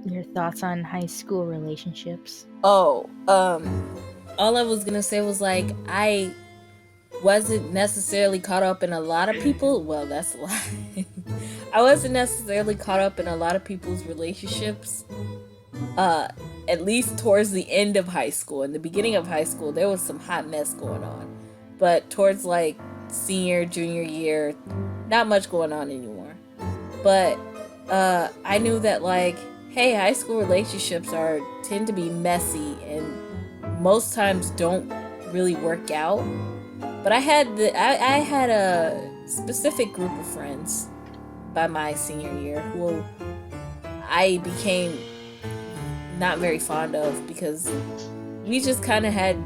Your thoughts on high school relationships? Oh, all I was gonna say was like I wasn't necessarily caught up in a lot of people. Well, that's a lie. I wasn't necessarily caught up in a lot of people's relationships. Uh, at least towards the end of high school. In the beginning of high school, there was some hot mess going on, but towards like senior, junior year, not much going on anymore. But I knew that like, hey, high school relationships are tend to be messy and most times don't really work out. But I had a specific group of friends by my senior year who I became not very fond of because we just kind of had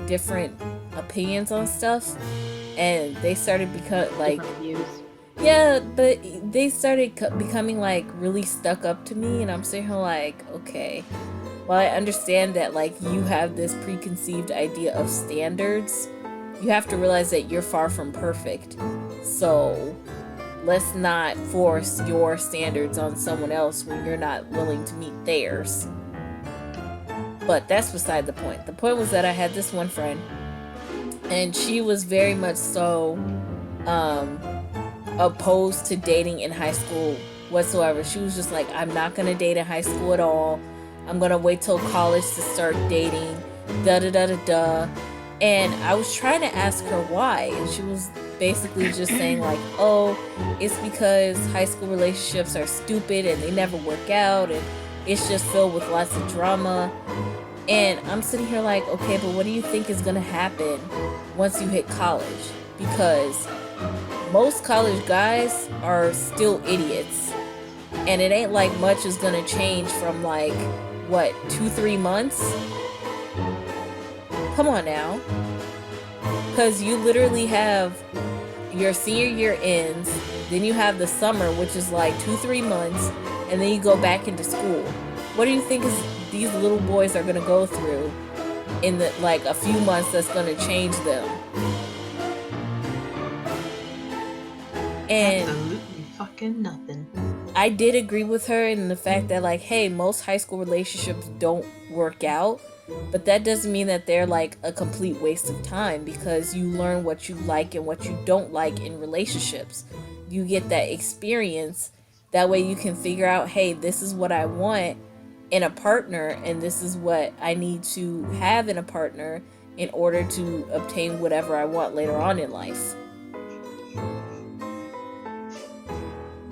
different opinions on stuff, and they started become like, Different views. yeah, but they started becoming like really stuck up to me, and I'm sitting here like, okay, while I understand that like you have this preconceived idea of standards, you have to realize that you're far from perfect. So let's not force your standards on someone else when you're not willing to meet theirs. But that's beside the point. The point was that I had this one friend, and she was very much so um, opposed to dating in high school whatsoever. She was just like, I'm not gonna date in high school at all. I'm gonna wait till college to start dating. Da da da da da. And I was trying to ask her why, and she was basically just saying like, "Oh, it's because high school relationships are stupid and they never work out, and it's just filled with lots of drama." And I'm sitting here like, okay, but what do you think is gonna happen once you hit college? Because most college guys are still idiots, and it ain't like much is gonna change from like what 2 3 months. Come on now, because you literally have your senior year ends, then you have the summer, which is like 2 3 months, and then you go back into school. What do you think is these little boys are gonna go through in the like a few months that's gonna change them? And Absolutely fucking nothing. I did agree with her in the fact that like, hey, most high school relationships don't work out, but that doesn't mean that they're like a complete waste of time because you learn what you like and what you don't like in relationships. You get that experience. That way you can figure out, hey, this is what I want in a partner and this is what I need to have in a partner in order to obtain whatever I want later on in life.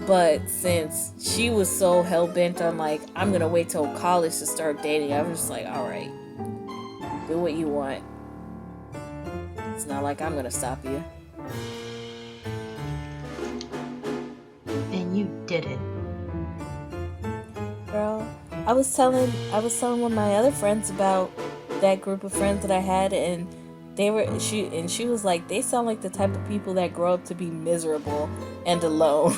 But since she was so hell bent on like, I'm gonna wait till college to start dating, I was just like, all right, do what you want. It's not like I'm gonna stop you. And you did it. Girl, I was telling one of my other friends about that group of friends that I had, and she was like, they sound like the type of people that grow up to be miserable and alone.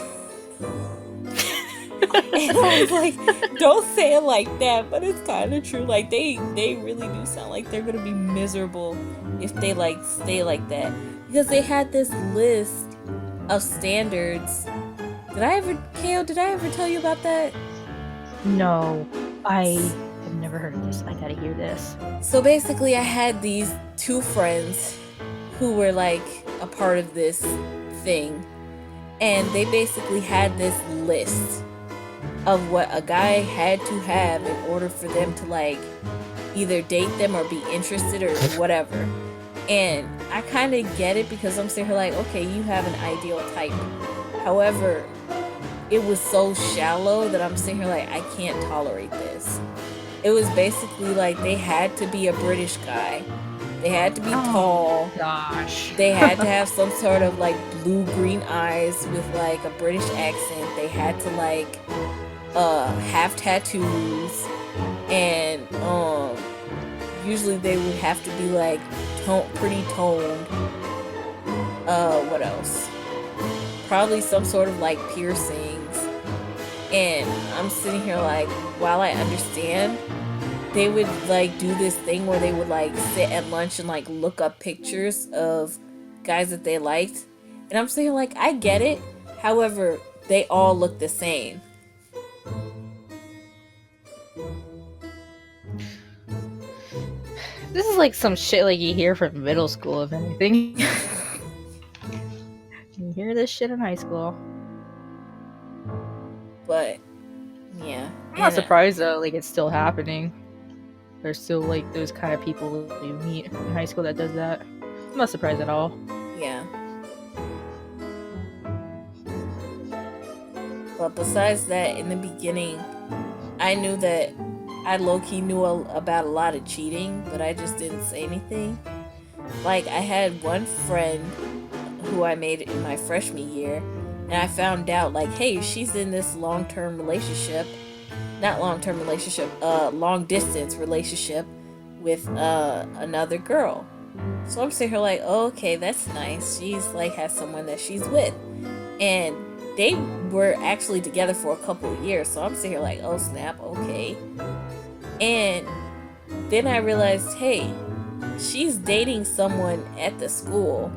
And I was like, don't say it like that, but it's kind of true. Like they really do sound like they're gonna be miserable if they like stay like that because they had this list of standards. Kale? Did I ever tell you about that? No, I have never heard of this. I gotta hear this. So basically, I had these two friends who were like a part of this thing, and they basically had this list of what a guy had to have in order for them to like either date them or be interested or whatever. And I kind of get it because I'm sitting here like, okay, you have an ideal type. However, it was so shallow that I'm sitting here like, I can't tolerate this. It was basically like they had to be a British guy. They had to be tall. Gosh. They had to have some sort of like blue green eyes with like a British accent. They had to like have tattoos, and usually they would have to be like pretty toned. What else? Probably some sort of like piercings. And I'm sitting here like, while I understand, they would like do this thing where they would like sit at lunch and like look up pictures of guys that they liked. And I'm saying like, I get it. However, they all look the same. This is like some shit like you hear from middle school, if anything. You hear this shit in high school. But yeah, I'm not surprised though, like it's still happening. There's still like those kind of people you meet in high school that does that. I'm not surprised at all. Yeah. But besides that, in the beginning, I knew that I low-key knew about a lot of cheating, but I just didn't say anything. Like, I had one friend who I made in my freshman year, and I found out, like, hey, she's in this long-term relationship. Not long-term relationship, long-distance relationship with another girl. So I'm sitting here like, oh, okay, that's nice. She's, like, has someone that she's with. And they were actually together for a couple of years, so I'm sitting here like, oh snap, okay. And then I realized, hey, she's dating someone at the school,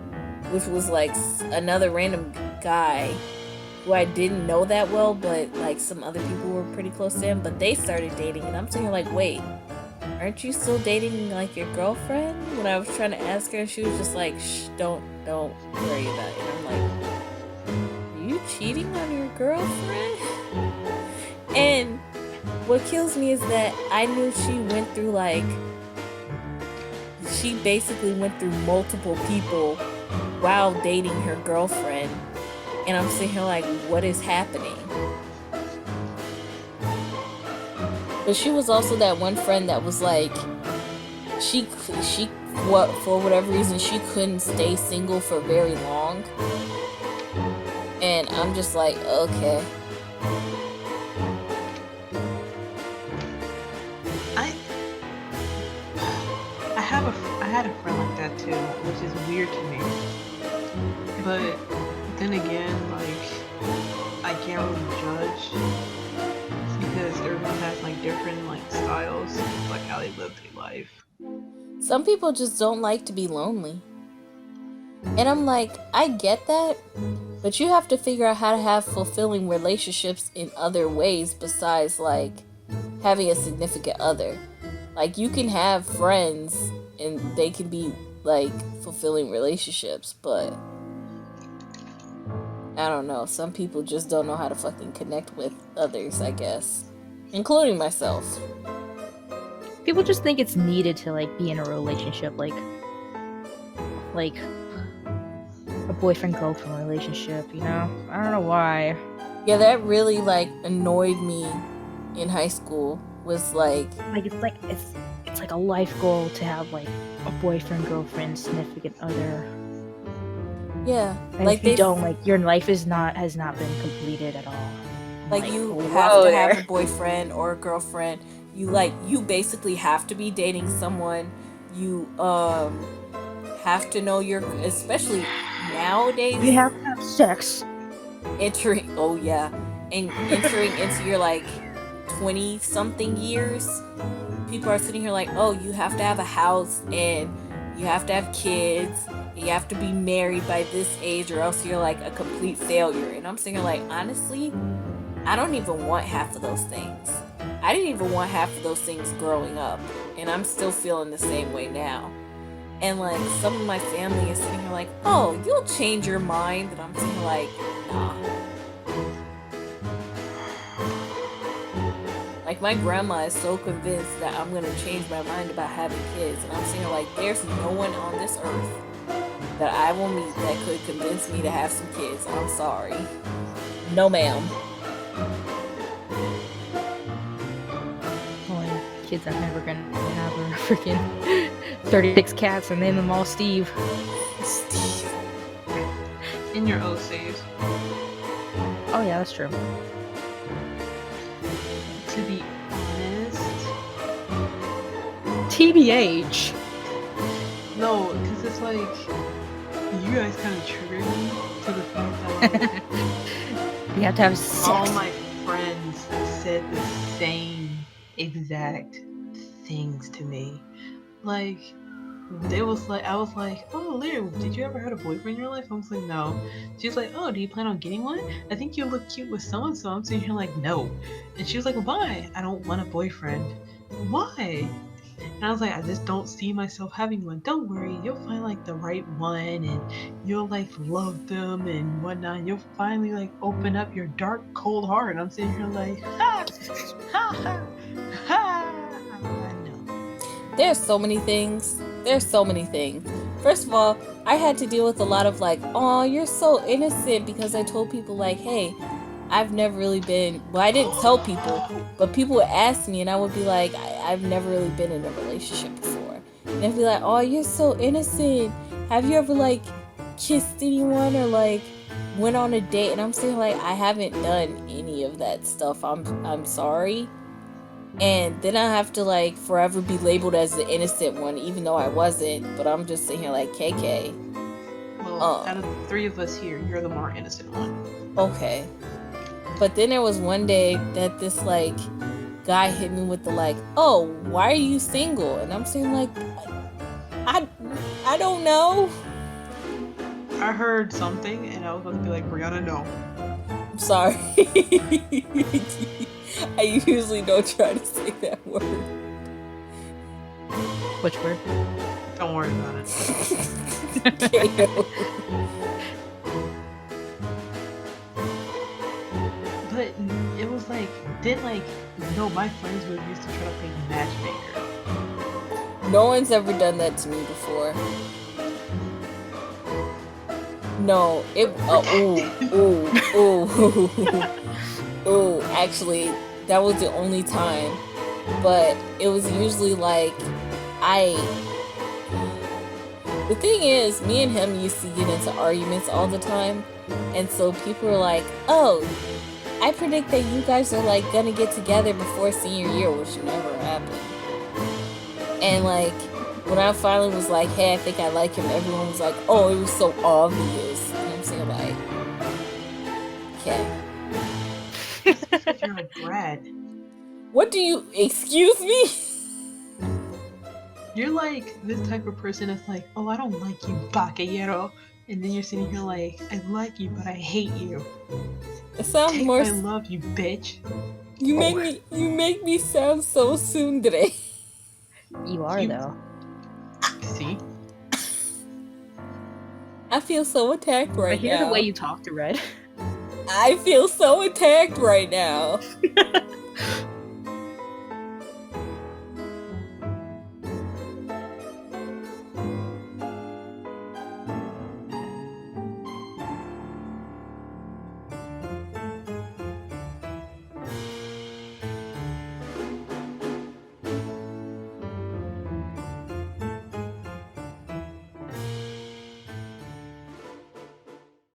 which was like another random guy who I didn't know that well, but like some other people were pretty close to him, but they started dating, and I'm sitting here like, wait, aren't you still dating like your girlfriend? When I was trying to ask her, she was just like, shh, don't worry about it. And I'm like, you cheating on your girlfriend? And what kills me is that I knew she went through she basically went through multiple people while dating her girlfriend, and I'm sitting here like, what is happening? But she was also that one friend that was like, she what, for whatever reason, she couldn't stay single for very long. And I'm just like, okay. I had a friend like that too, which is weird to me. But then again, like, I can't really judge because everyone has like different like styles, like how they live their life. Some people just don't like to be lonely. And I'm like, I get that, but you have to figure out how to have fulfilling relationships in other ways besides, like, having a significant other. Like, you can have friends and they can be, like, fulfilling relationships, but I don't know. Some people just don't know how to fucking connect with others, I guess. Including myself. People just think it's needed to like be in a relationship, like a boyfriend-girlfriend relationship, you know? I don't know why. Yeah, that really like annoyed me in high school. Was like it's like a life goal to have like a boyfriend, girlfriend, significant other. Yeah, And like if you don't, like, your life has not been completed at all. like you whoa have to there. have a boyfriend or a girlfriend. You basically have to be dating someone. You have to know your, especially nowadays, You have to have sex. entering into your like 20 something years. People are sitting here like, oh, you have to have a house and you have to have kids, you have to be married by this age or else you're like a complete failure. And I'm sitting here like, honestly, I don't even want half of those things. I didn't even want half of those things growing up, and I'm still feeling the same way now. And like, some of my family is sitting here like, oh, you'll change your mind. And I'm sitting here like, nah. Like, my grandma is so convinced that I'm gonna change my mind about having kids, and I'm sitting here like, there's no one on this earth that I will meet that could convince me to have some kids. I'm sorry. No, ma'am. Only kids I'm never gonna have are freaking 36 cats and name them all Steve. Steve. In your O saves. Oh yeah, that's true. To be honest, TBH. no, because it's like you guys kind of trigger me to the fact that like, You have to have sex. all my friends said the same exact things to me. Like, I was like, oh, Lear, did you ever have a boyfriend in your life? I was like, no. She's like, oh, do you plan on getting one? I think you look cute with so-and-so. I'm sitting here like, no. And she was like, why? I don't want a boyfriend. Why? And I was like, I just don't see myself having one. Don't worry, you'll find like the right one, and you'll like love them and whatnot. You'll finally like open up your dark, cold heart. And I'm sitting here like, ha, ha, ha, ha. I know. There's so many things. There's so many things. First of all, I had to deal with a lot of like, oh, you're so innocent, because I told people like, hey, I've never really been, well, I didn't tell people, but people would ask me and I would be like, I've never really been in a relationship before. And they'd be like, oh, you're so innocent. Have you ever like kissed anyone or like went on a date? And I'm saying like, I haven't done any of that stuff. I'm sorry. And then I have to like forever be labeled as the innocent one, even though I wasn't. But I'm just sitting here like, KK. Well, out of the three of us here, you're the more innocent one. Okay. But then there was one day that this like guy hit me with the like, oh, why are you single? And I'm saying like, I don't know. I heard something and I was about to be like, Brianna, no. I'm sorry. I usually don't try to say that word. Which word? Don't worry about it. KO. But it was like, no, my friends would used to try to play matchmaker. No one's ever done that to me before. No, actually, that was the only time. But it was usually like, the thing is, me and him used to get into arguments all the time. And so people were like, oh, I predict that you guys are like gonna get together before senior year, which never happened. And like, when I finally was like, hey, I think I like him, everyone was like, oh, it was so obvious. And I'm saying like, okay. You're a brat. What do you, excuse me? You're like this type of person that's like, oh, I don't like you, Bacallero. And then you're sitting here like, I like you, but I hate you. It sounds Take more. my love, you bitch. You make me sound so tsundere. You are though. See? I feel so attacked right I hear now. the way you talk to Red. I feel so attacked right now.